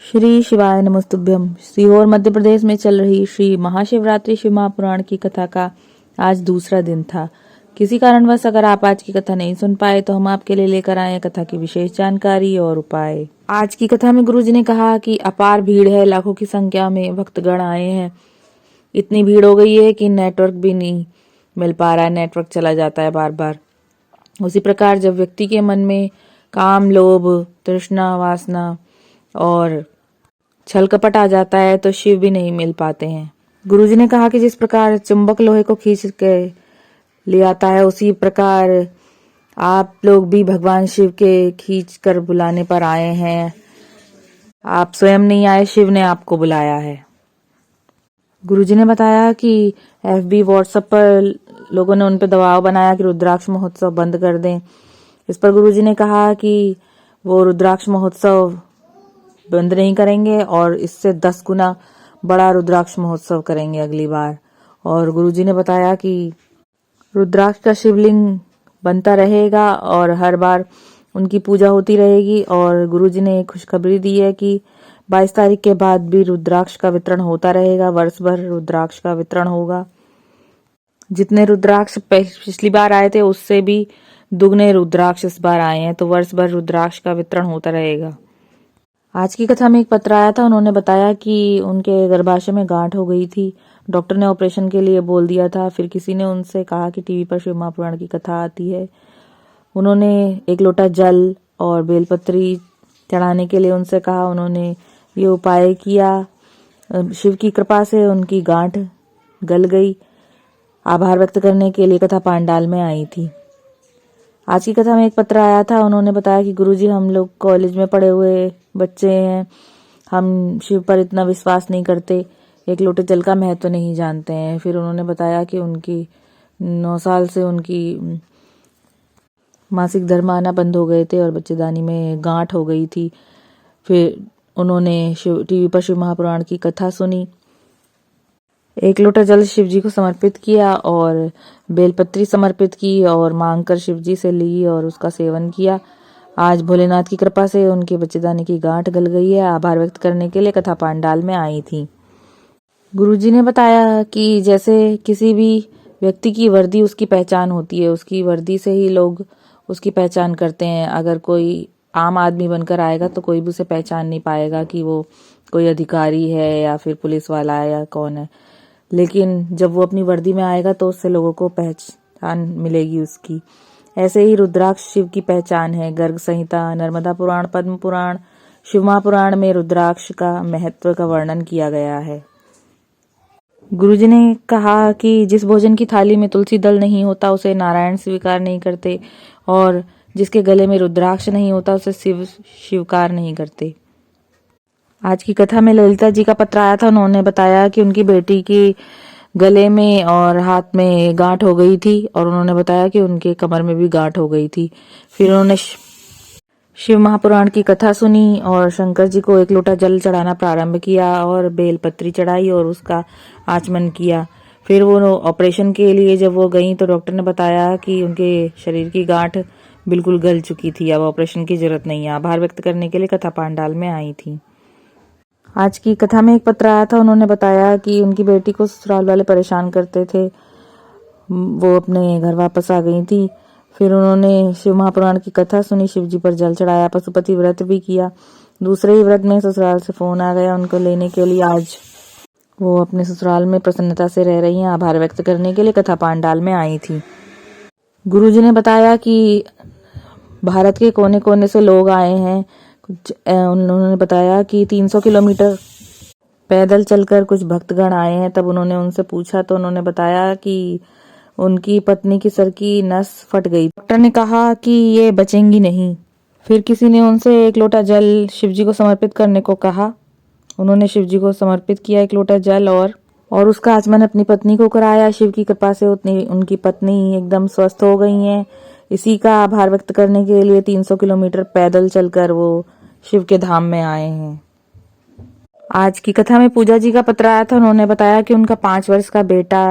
श्री शिवाय नमस्तुभ्यम। सीहोर मध्य प्रदेश में चल रही श्री महाशिवरात्रि शिव महापुराण की कथा का आज दूसरा दिन था। किसी कारणवश अगर आप आज की कथा नहीं सुन पाए तो हम आपके लिए लेकर आए कथा की विशेष जानकारी और उपाय। आज की कथा में गुरुजी ने कहा कि अपार भीड़ है, लाखों की संख्या में भक्तगण आए हैं। इतनी भीड़ हो गई है कि नेटवर्क भी नहीं मिल पा रहा है, नेटवर्क चला जाता है बार बार। उसी प्रकार जब व्यक्ति के मन में काम, लोभ, तृष्णा, वासना और छल कपट आ जाता है तो शिव भी नहीं मिल पाते हैं। गुरुजी ने कहा कि जिस प्रकार चुंबक लोहे को खींच के ले आता है, उसी प्रकार आप लोग भी भगवान शिव के खींच कर बुलाने पर आए हैं। आप स्वयं नहीं आए, शिव ने आपको बुलाया है। गुरुजी ने बताया कि FB, व्हाट्सएप पर लोगों ने उन पर दबाव बनाया कि रुद्राक्ष महोत्सव बंद कर दें। इस पर गुरुजी ने कहा कि वो रुद्राक्ष महोत्सव बंद नहीं करेंगे और इससे 10 गुना बड़ा रुद्राक्ष महोत्सव करेंगे अगली बार। और गुरुजी ने बताया कि रुद्राक्ष का शिवलिंग बनता रहेगा और हर बार उनकी पूजा होती रहेगी। और गुरुजी ने एक खुशखबरी दी है कि 22 तारीख के बाद भी रुद्राक्ष का वितरण होता रहेगा। वर्ष भर रुद्राक्ष का वितरण होगा। जितने रुद्राक्ष पिछली बार आए थे उससे भी दुगने रुद्राक्ष इस बार आए हैं, तो वर्ष भर रुद्राक्ष का वितरण होता रहेगा। आज की कथा में एक पत्र आया था। उन्होंने बताया कि उनके गर्भाशय में गांठ हो गई थी। डॉक्टर ने ऑपरेशन के लिए बोल दिया था। फिर किसी ने उनसे कहा कि टीवी पर शिव महापुराण की कथा आती है। उन्होंने एक लोटा जल और बेलपत्री चढ़ाने के लिए उनसे कहा। उन्होंने ये उपाय किया। शिव की कृपा से उनकी गांठ गल गई। आभार व्यक्त करने के लिए कथा पांडाल में आई थी। आज की कथा में एक पत्र आया था। उन्होंने बताया कि गुरुजी, हम लोग कॉलेज में पढ़े हुए बच्चे हैं, हम शिव पर इतना विश्वास नहीं करते, एक लोटे जल का महत्व नहीं जानते हैं। फिर उन्होंने बताया कि उनकी 9 साल से उनकी मासिक धर्म आना बंद हो गए थे और बच्चेदानी में गांठ हो गई थी। फिर उन्होंने टीवी पर शिव महापुराण की कथा सुनी, एक लोटा जल शिव जी को समर्पित किया और बेलपत्री समर्पित की और मांगकर शिव जी से ली और उसका सेवन किया। आज भोलेनाथ की कृपा से उनके बच्चेदानी की गांठ गल गई है। आभार व्यक्त करने के लिए कथा पांडाल में आई थी। गुरुजी ने बताया कि जैसे किसी भी व्यक्ति की वर्दी उसकी पहचान होती है, उसकी वर्दी से ही लोग उसकी पहचान करते हैं। अगर कोई आम आदमी बनकर आएगा तो कोई भी उसे पहचान नहीं पाएगा कि वो कोई अधिकारी है या फिर पुलिस वाला है या कौन है। लेकिन जब वो अपनी वर्दी में आएगा तो उससे लोगों को पहचान मिलेगी उसकी। ऐसे ही रुद्राक्ष शिव की पहचान है। गर्ग संहिता, नर्मदा पुराण, पद्म पुराण, शिव महापुराण में रुद्राक्ष का महत्व का वर्णन किया गया है। गुरुजी ने कहा कि जिस भोजन की थाली में तुलसी दल नहीं होता उसे नारायण स्वीकार नहीं करते, और जिसके गले में रुद्राक्ष नहीं होता उसे शिव स्वीकार नहीं करते। आज की कथा में ललिता जी का पत्र आया था। उन्होंने बताया कि उनकी बेटी की गले में और हाथ में गांठ हो गई थी और उन्होंने बताया कि उनके कमर में भी गांठ हो गई थी। फिर उन्होंने शिव महापुराण की कथा सुनी और शंकर जी को एक लोटा जल चढ़ाना प्रारंभ किया और बेलपत्री चढ़ाई और उसका आचमन किया। फिर वो ऑपरेशन के लिए जब वो गई तो डॉक्टर ने बताया कि उनके शरीर की गांठ बिल्कुल गल चुकी थी, अब ऑपरेशन की जरूरत नहीं है। आभार व्यक्त करने के लिए कथा पांडाल में आई थी। आज की कथा में एक पत्र आया था। उन्होंने बताया कि उनकी बेटी को ससुराल वाले परेशान करते थे, वो अपने घर वापस आ गई थी। फिर उन्होंने शिव महापुराण की कथा सुनी, शिव जी पर जल चढ़ाया, पशुपति व्रत भी किया। दूसरे ही व्रत में ससुराल से फोन आ गया उनको लेने के लिए। आज वो अपने ससुराल में प्रसन्नता से रह रही हैं। आभार व्यक्त करने के लिए कथा पांडाल में आई थी। गुरुजी ने बताया कि भारत के कोने कोने से लोग आए हैं। उन्होंने बताया कि 300 किलोमीटर पैदल चलकर कुछ भक्तगण आए हैं। तब उन्होंने उनसे पूछा तो उन्होंने बताया कि उनकी पत्नी की सर की नस फट गई। डॉक्टर ने कहा कि ये बचेंगी नहीं। फिर किसी ने उनसे एक लोटा जल शिवजी को समर्पित करने को कहा। उन्होंने शिवजी को समर्पित किया एक लोटा जल और उसका आचमन अपनी पत्नी को कराया। शिव की कृपा से उनकी पत्नी एकदम स्वस्थ हो गई हैं। इसी का आभार व्यक्त करने के लिए 300 किलोमीटर पैदल चलकर वो शिव के धाम में आए हैं। आज की कथा में पूजा जी का पत्र आया था। उन्होंने बताया कि उनका 5 वर्ष का बेटा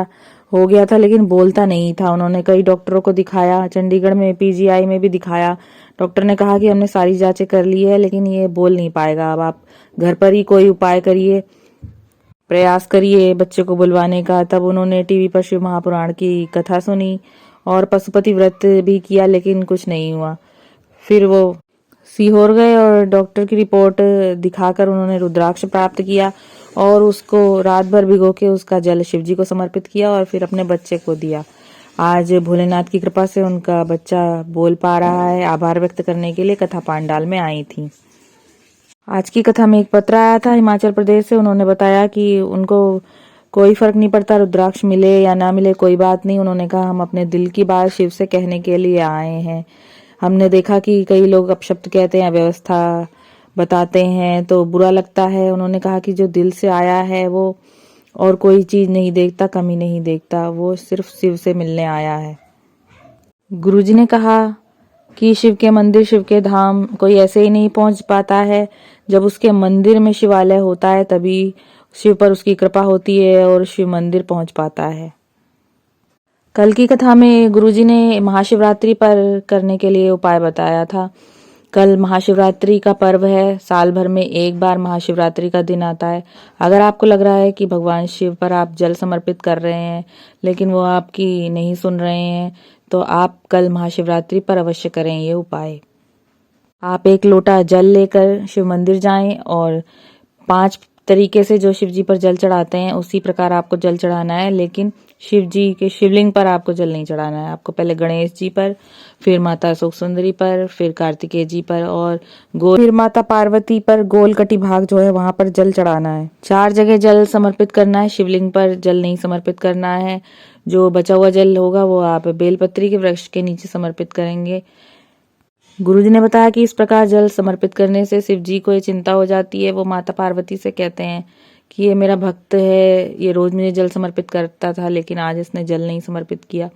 हो गया था लेकिन बोलता नहीं था। उन्होंने कई डॉक्टरों को दिखाया, चंडीगढ़ में PGI में भी दिखाया। डॉक्टर ने कहा कि हमने सारी जांचें कर ली है लेकिन ये बोल नहीं पाएगा, अब आप घर पर ही कोई उपाय करिए, प्रयास करिए बच्चे को बुलवाने का। तब उन्होंने टीवी पर शिव महापुराण की कथा सुनी और पशुपति व्रत भी किया लेकिन कुछ नहीं हुआ। फिर वो सीहोर गए और डॉक्टर की रिपोर्ट दिखाकर उन्होंने रुद्राक्ष प्राप्त किया और उसको रात भर भिगो के उसका जल शिव जी को समर्पित किया और फिर अपने बच्चे को दिया। आज भोलेनाथ की कृपा से उनका बच्चा बोल पा रहा है। आभार व्यक्त करने के लिए कथा पांडाल में आई थी। आज की कथा में एक पत्र आया था हिमाचल प्रदेश से। उन्होंने बताया कि उनको कोई फर्क नहीं पड़ता, रुद्राक्ष मिले या ना मिले कोई बात नहीं। उन्होंने कहा हम अपने दिल की बात शिव से कहने के लिए आए हैं। हमने देखा कि कई लोग अपशब्द कहते हैं, व्यवस्था बताते हैं तो बुरा लगता है। उन्होंने कहा कि जो दिल से आया है वो और कोई चीज नहीं देखता, कमी नहीं देखता, वो सिर्फ शिव से मिलने आया है। गुरुजी ने कहा कि शिव के मंदिर, शिव के धाम कोई ऐसे ही नहीं पहुंच पाता है। जब उसके मंदिर में शिवालय होता है तभी शिव पर उसकी कृपा होती है और शिव मंदिर पहुंच पाता है। कल की कथा में गुरुजी ने महाशिवरात्रि पर करने के लिए उपाय बताया था। कल महाशिवरात्रि का पर्व है। साल भर में एक बार महाशिवरात्रि का दिन आता है। अगर आपको लग रहा है कि भगवान शिव पर आप जल समर्पित कर रहे हैं लेकिन वो आपकी नहीं सुन रहे हैं तो आप कल महाशिवरात्रि पर अवश्य करें ये उपाय। आप 1 लोटा जल लेकर शिव मंदिर जाएं और 5 तरीके से जो शिव जी पर जल चढ़ाते हैं उसी प्रकार आपको जल चढ़ाना है, लेकिन शिव जी के शिवलिंग पर आपको जल नहीं चढ़ाना है। आपको पहले गणेश जी पर, फिर माता अशोक सुंदरी पर, फिर कार्तिकेय जी पर और फिर माता पार्वती पर गोल कटी भाग जो है वहां पर जल चढ़ाना है। 4 जगह जल समर्पित करना है, शिवलिंग पर जल नहीं समर्पित करना है। जो बचा हुआ जल होगा वो आप बेलपत्री के वृक्ष के नीचे समर्पित करेंगे। गुरुजी ने बताया कि इस प्रकार जल समर्पित करने से शिव जी को ये चिंता हो जाती है। वो माता पार्वती से कहते हैं कि ये मेरा भक्त है, ये रोज मुझे जल समर्पित करता था लेकिन आज इसने जल नहीं समर्पित किया।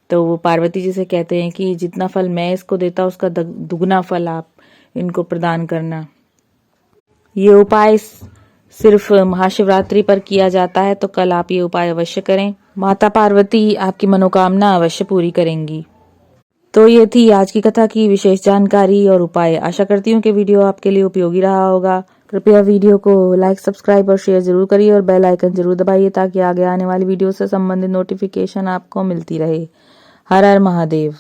तो वो पार्वती जी से कहते हैं कि जितना फल मैं इसको देता उसका दुगना फल आप इनको प्रदान करना। ये उपाय सिर्फ महाशिवरात्रि पर किया जाता है तो कल आप ये उपाय अवश्य करें। माता पार्वती आपकी मनोकामना अवश्य पूरी करेंगी। तो ये थी आज की कथा की विशेष जानकारी और उपाय। आशा करती हूँ कि वीडियो आपके लिए उपयोगी रहा होगा। कृपया वीडियो को लाइक, सब्सक्राइब और शेयर जरूर करिए और बेल आइकन जरूर दबाइए ताकि आगे आने वाली वीडियो से संबंधित नोटिफिकेशन आपको मिलती रहे। हर हर महादेव।